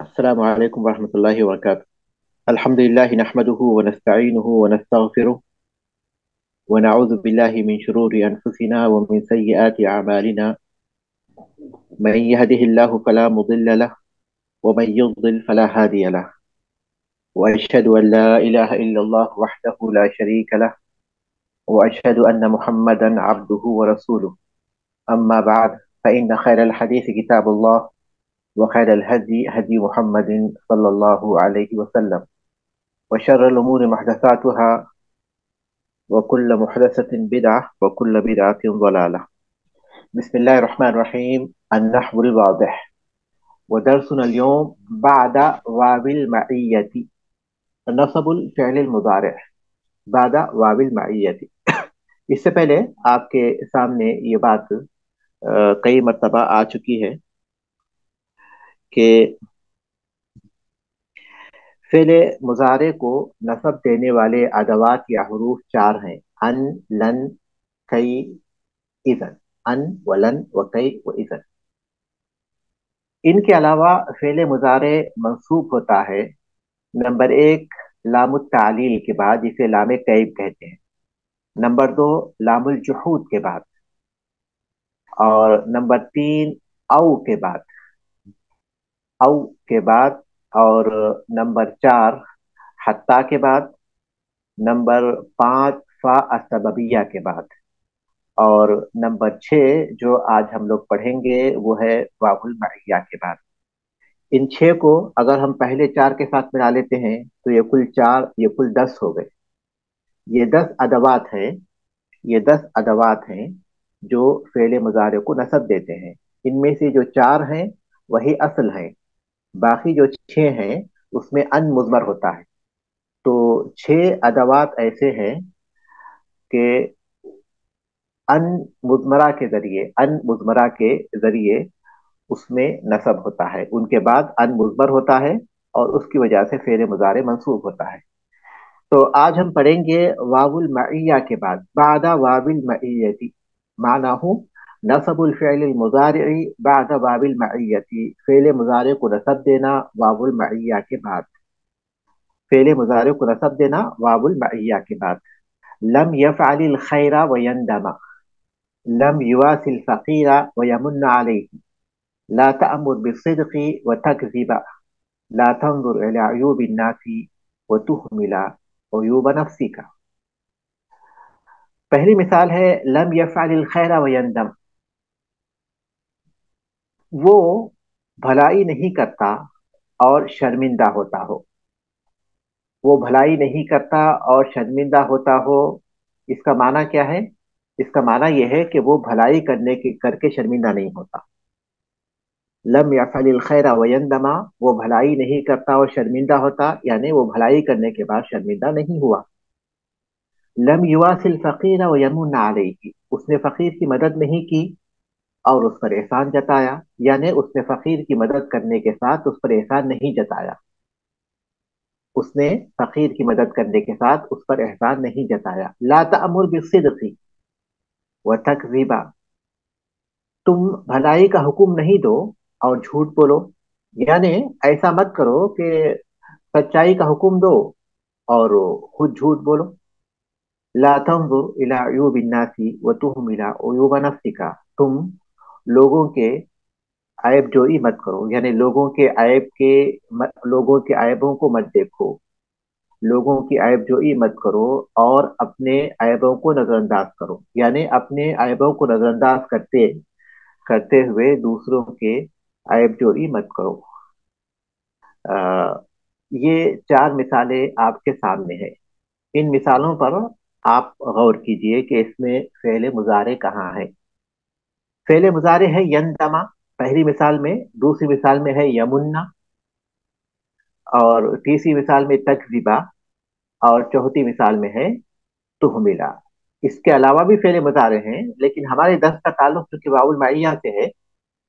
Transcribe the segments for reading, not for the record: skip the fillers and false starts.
السلام عليكم ورحمة الله وبركاته. الحمد لله نحمده ونستعينه ونستغفره ونعوذ بالله من شرور أنفسنا ومن سيئات أعمالنا. من يهده الله فلا مضل له ومن يضلل فلا هادي له. وأشهد أن لا إله إلا الله وحده لا شريك له، وأشهد أن محمدا عبده ورسوله. أما بعد، فإن خير الحديث كتاب الله، وخير الهدي هدي محمد صلى الله عليه وسلم، وشر الأمور محدثاتها، وكل محدثة بدعة، وكل بدعة ضلالة. بسم الله الرحمن الرحيم. النحو الواضح. ودرسنا اليوم بعد واو المعية، نصب الفعل المضارع بعد واو المعية. اس سے پہلے آپ کے سامنے یہ بات کئی مرتبہ آ چکی ہے کہ فعل مضارع کو نصب دینے والے ادوات یا حروف چار ہیں: ان، لن، کئی، اذن. ان ولن وکئی و اذن. ان کے علاوہ فعل مضارع منصوب ہوتا ہے نمبر ایک لام التعلیل کے بعد، جسے لام کیب کہتے ہیں. نمبر دو لام الجحود کے بعد، اور نمبر تین او کے بعد، او کے بعد، اور نمبر چار حتیٰ کے بعد، نمبر پانچ فا السببیہ کے بعد، اور نمبر چھ جو آج ہم لوگ پڑھیں گے وہ ہے واو المعیہ کے بعد. ان چھ کو اگر ہم پہلے چار کے ساتھ ملا لیتے ہیں تو یہ کل چار، یہ کل 10 ہو گئے. یہ 10 ادوات ہیں، یہ 10 ادوات ہیں جو فعل مضارع کو نصب دیتے ہیں. ان میں سے جو چار ہیں وہی اصل ہیں، باقی جو چھ ہیں اس میں ان مضمر ہوتا ہے. تو چھ ادوات ایسے ہیں کہ ان مضمرہ کے ذریعے، ان مضمرہ کے ذریعے اس میں نصب ہوتا ہے. ان کے بعد ان مضمر ہوتا ہے اور اس کی وجہ سے فعل مضارع منصوب ہوتا ہے. تو آج ہم پڑھیں گے واو المعیہ کے بعد، بعد واو المعیتی. معنی نصب الفعل المضارع بعد واو المعیتی، فعل مضارع کو نصب دینا واو المعیہ کے بعد. فعل مضارع کو نصب دینا واو المعیہ کے بعد. لم يفعل الخير ويندم، لم يواسي الفقير ويمن عليه، لا تأمر بالصدق وتكذب، لا تنظر إلى عيوب الناس وتهمل عيوب نفسك. پہلی مثال ہے لم يفعل الخير ويندم. وہ بھلائی نہیں کرتا اور شرمندہ ہوتا ہو. وہ بھلائی نہیں کرتا اور شرمندہ ہوتا ہو، اس کا معنی کیا ہے؟ اس کا معنی یہ ہے کہ وہ بھلائی کر کے شرمندہ نہیں ہوتا. لم یفعل الخیر ویندم، وہ بھلائی نہیں کرتا اور شرمندہ ہوتا، یعنی وہ بھلائی کرنے کے بعد شرمندہ نہیں ہوا. لم یواصل الفقیر ویمن علیہ، اس نے فقیر کی مدد نہیں کی اور اس پر احسان جتایا، یعنی اس نے فقیر کی مدد کرنے کے ساتھ اس پر احسان نہیں جتایا. اس نے فقیر کی مدد کرنے کے ساتھ اس پر احسان نہیں جتایا. لا تأمر بالصدق وتکذب، تم بھلائی کا حکم نہیں دو اور جھوٹ بولو، یعنی ایسا مت کرو کہ سچائی کا حکم دو اور خود جھوٹ بولو. لا تنظر الى عیوب الناس وتهمل عیوب نفسك، تم لوگوں کے عیب جوئی مت کرو، یعنی لوگوں کے عیبوں کو مت دیکھو، لوگوں کی عیب جوئی مت کرو اور اپنے عیبوں کو نظر انداز کرو، یعنی اپنے عیبوں کو نظر انداز کرتے ہوئے دوسروں کے عیب جوئی مت کرو. یہ چار مثالیں آپ کے سامنے ہیں. ان مثالوں پر آپ غور کیجئے کہ اس میں فعل مضارع کہاں ہے. فعل مضارع ہے یندما پہلی مثال میں، دوسری مثال میں ہے یمنا، اور تیسری مثال میں تکذبا، اور چوتھی مثال میں ہے تہملا. اس کے علاوہ بھی فعل مضارع ہیں، لیکن ہمارے درس کا تعلق چونکہ واو المعیہ سے ہے،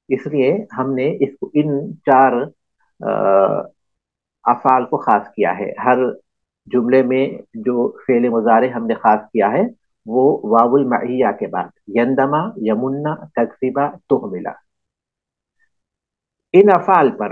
اس لیے ہم نے ان چار افعال کو خاص کیا ہے. ہر جملے میں جو فعل مضارع ہم نے خاص کیا ہے وہ واو المعیہ کے بعد، یندما، یمنا، تکذبا، تہملا. ان افعال پر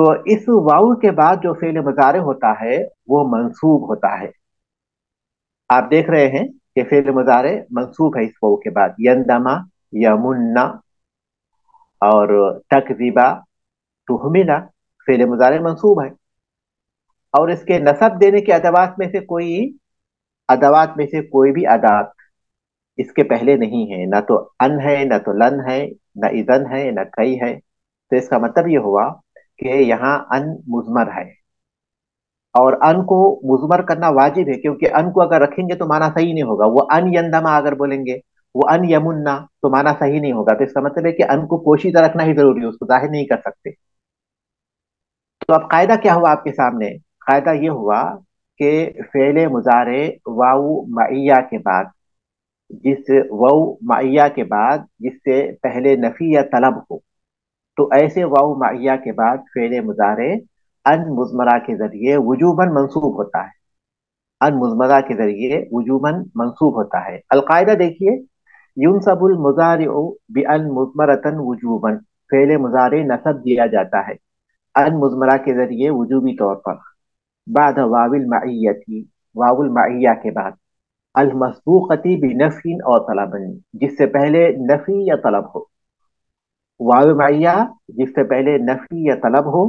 تو اس واو کے بعد جو فعل مضارع ہوتا ہے وہ منصوب ہوتا ہے. آپ دیکھ رہے ہیں کہ فعل مضارع منصوب ہے اس واو کے بعد. یندما، یمنا اور تکذبا، تہملا، فعل مضارع منصوب ہے. اور اس کے نصب دینے کے ادوات میں سے کوئی بھی ادات اس کے پہلے نہیں ہے. نہ تو ان ہے، نہ تو لن ہے، نہ اذن ہے، نہ کئی ہے. تو اس کا مطلب یہ ہوا کہ یہاں ان مضمر ہے. اور ان کو مضمر کرنا واجب ہے، کیونکہ ان کو اگر رکھیں گے تو معنی صحیح نہیں ہوگا. وہ ان یندما اگر بولیں گے، وہ ان یمنا، تو معنی صحیح نہیں ہوگا. تو اس کا مطلب ہے کہ ان کو پوشیدہ رکھنا ہی ضروری ہے، اس کو ظاہر نہیں کر سکتے. تو اب قاعدہ کیا ہوا آپ کے سامنے؟ قاعدہ یہ ہوا کہ فعل مضارع واو معیہ کے بعد جس واو معیہ کے بعد جس سے پہلے نفی یا طلب ہو، تو ایسے واو معیہ کے بعد فعل مضارع ان مضمرہ کے ذریعے وجوباً منصوب ہوتا ہے. ان مضمرہ کے ذریعے وجوباً منصوب ہوتا ہے. القاعدہ دیکھیے، ينصب المضارع بأن مضمرة وجوباً، فعل مضارع نصب دیا جاتا ہے ان مضمرہ کے ذریعے وجوبی طور پر. بعد واو المعیتی، واو المعیہ کے بعد، المسبوقتی بنفی اور طلب، جس سے پہلے نفی یا طلب ہو. واو معیہ جس سے پہلے نفی یا طلب ہو،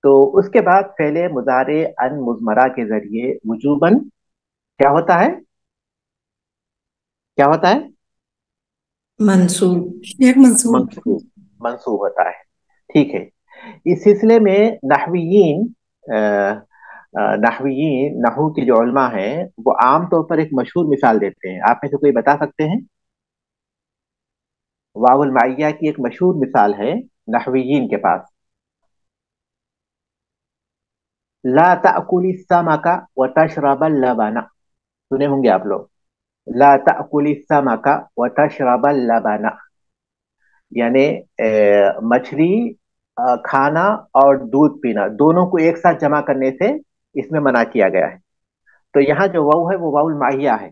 تو اس کے بعد فعل مضارع ان مضمرہ کے ذریعے وجوباً کیا ہوتا ہے؟ کیا ہوتا ہے؟ منصوب. ایک منصوب. منصوب. منصوب ہوتا ہے. ٹھیک ہے. اس سلسلے میں نحویین نحو کے جو علماء ہیں وہ عام طور پر ایک مشہور مثال دیتے ہیں. آپ میں سے کوئی بتا سکتے ہیں؟ واو المعیہ کی ایک مشہور مثال ہے نحویین کے پاس. لا تأکل السمک وتشرب اللبن، سنے ہوں گے آپ لوگ. لا تأکل السمک وتشرب اللبن، یعنی مچھلی کھانا اور دودھ پینا دونوں کو ایک ساتھ جمع کرنے سے اس میں منع کیا گیا ہے. تو یہاں جو واو ہے وہ واو المعیہ ہے.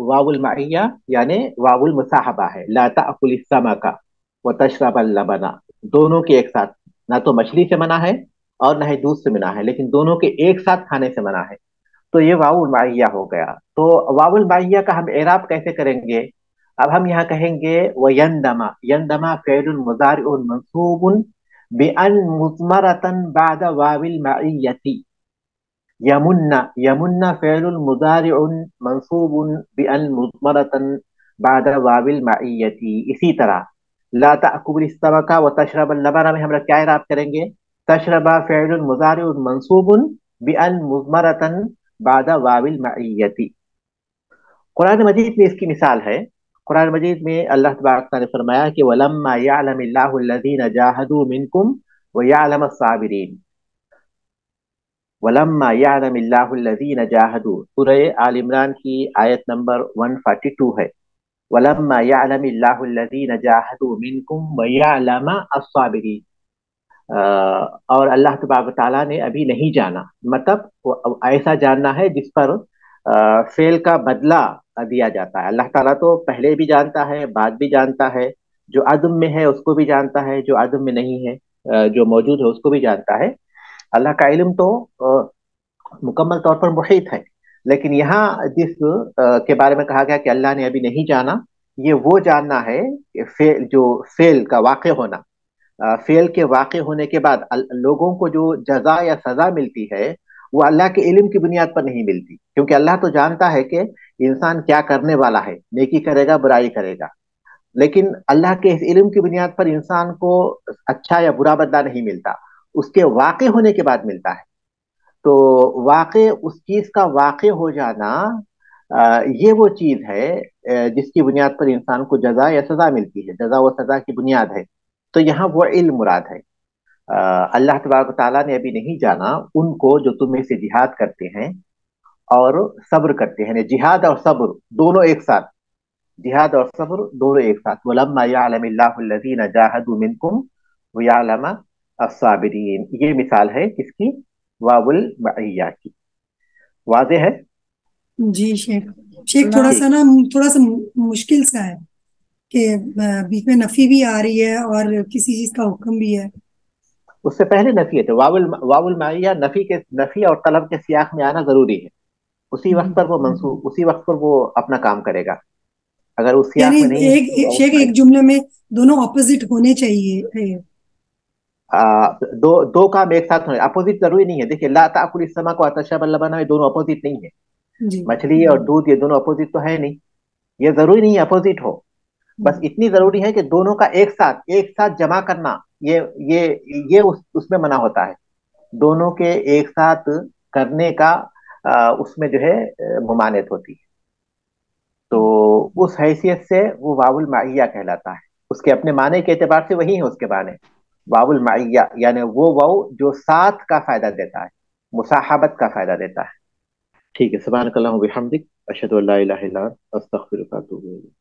واو المعیہ یعنی واو المصاحبہ ہے. لا تأکل السمک وتشرب اللبن، دونوں کے ایک ساتھ، نہ تو مچھلی سے منع ہے اور نہ ہی دودھ سے منع ہے، لیکن دونوں کے ایک ساتھ کھانے سے منع ہے. تو یہ واو المعیہ ہو گیا. تو واو المعیہ کا ہم اعراب کیسے کریں گے؟ اب ہم یہاں کہیں گے وَيَنْدَمَ، يَنْدَمَ فعل مضارع منصوب بأن مضمرة بعد واو المعیة. یمن فعل مضارع منصوب بأن مضمرة بعد واو المعیة. اسی طرح لا تأکل السمک وتشرب اللبن میں ہم لوگ کیا اعراب کریں گے؟ تشرب فعل مضارع منصوب بأن مضمرة بعد واو المعیة. قرآن مجید میں اس کی مثال ہے. قرآن مجید میں اللہ تبارک تعالیٰ نے فرمایا کہ وَلَمَّا يَعْلَمِ اللَّهُ الَّذِينَ جَاهَدُوا مِنْكُمْ وَيَعْلَمَ الصَّابِرِينَ. وَلَمَّا يَعْلَمِ اللَّهُ الَّذِينَ جَاهَدُوا، سورہ آل عمران کی آیت نمبر 142 ہے. وَلَمَّا يَعْلَمِ اللَّهُ الَّذِينَ جَاهَدُوا مِنْكُمْ وَيَعْلَمَ الصَّابِرِينَ. اور اللہ تبارک تعالیٰ نے ابھی نہیں جانا، مطلب ایسا جاننا ہے جس پر فعل کا بدلہ دیا جاتا ہے. اللہ تعالیٰ تو پہلے بھی جانتا ہے، بعد بھی جانتا ہے، جو عدم میں ہے اس کو بھی جانتا ہے، جو عدم میں نہیں ہے جو موجود ہے اس کو بھی جانتا ہے. اللہ کا علم تو مکمل طور پر محیط ہے. لیکن یہاں جس کے بارے میں کہا گیا کہ اللہ نے ابھی نہیں جانا، یہ وہ جاننا ہے کہ جو فعل کا واقع ہونا، فعل کے واقع ہونے کے بعد لوگوں کو جو جزا یا سزا ملتی ہے وہ اللہ کے علم کی بنیاد پر نہیں ملتی، کیونکہ اللہ تو جانتا ہے کہ انسان کیا کرنے والا ہے، نیکی کرے گا برائی کرے گا. لیکن اللہ کے اس علم کی بنیاد پر انسان کو اچھا یا برا بدلہ نہیں ملتا، اس کے واقع ہونے کے بعد ملتا ہے. تو واقع اس چیز کا واقع ہو جانا یہ وہ چیز ہے جس کی بنیاد پر انسان کو جزا یا سزا ملتی ہے، جزا و سزا کی بنیاد ہے. تو یہاں وہ علم مراد ہے. اللہ تبارک و تعالیٰ نے ابھی نہیں جانا ان کو جو تم میں سے جہاد کرتے ہیں اور صبر کرتے ہیں. جہاد اور صبر دونوں ایک ساتھ، جہاد اور صبر دونوں ایک ساتھ. وَلَمَّا يَعْلَمِ اللَّهُ الَّذِينَ جَاهَدُوا مِنْكُمْ وَيَعْلَمَ الصَّابِرِينَ. یہ مثال ہے کس کی؟ واو المعیہ کی. واضح ہے؟ جی شیخ تھوڑا سا نا تھوڑا سا مشکل سا ہے کہ بیچ میں نفی بھی آ رہی ہے اور کسی چیز کا حکم بھی ہے. اس سے پہلے نفی ہے، تو واو المعیہ نفی اور طلب کے سیاق میں آنا ضروری ہے. اسی وقت پر وہ منصوب، اسی وقت پر وہ اپنا کام کرے گا. اگر اس یعنی سیاق میں نہیں ہے تو واو شیخ ایک المعیہ. جملے میں دونوں اپوزٹ ہونے چاہیے. دو کام ایک ساتھ ہوئے، اپوزٹ ضروری نہیں ہے. دیکھیے لا تاکل السمک وتشرب اللبن، یہ دونوں اپوزٹ نہیں ہے. جی. مچھلی اور دودھ یہ دونوں اپوزٹ تو ہے نہیں، یہ ضروری نہیں ہے اپوزٹ ہو. بس اتنی ضروری ہے کہ دونوں کا ایک ساتھ جمع کرنا، یہ اس میں منع ہوتا ہے. دونوں کے ایک ساتھ کرنے کا اس میں جو ہے ممانعت ہوتی ہے. تو اس حیثیت سے وہ واو المعیہ کہلاتا ہے. اس کے اپنے معنی کے اعتبار سے وہی ہے اس کے معنی. واو المعیہ یعنی وہ واو جو ساتھ کا فائدہ دیتا ہے، مصاحبت کا فائدہ دیتا ہے. ٹھیک ہے. سبحانک اللہم و بحمدک، اشہد ان لا الہ الا انت، استغفرک و اتوب الیک.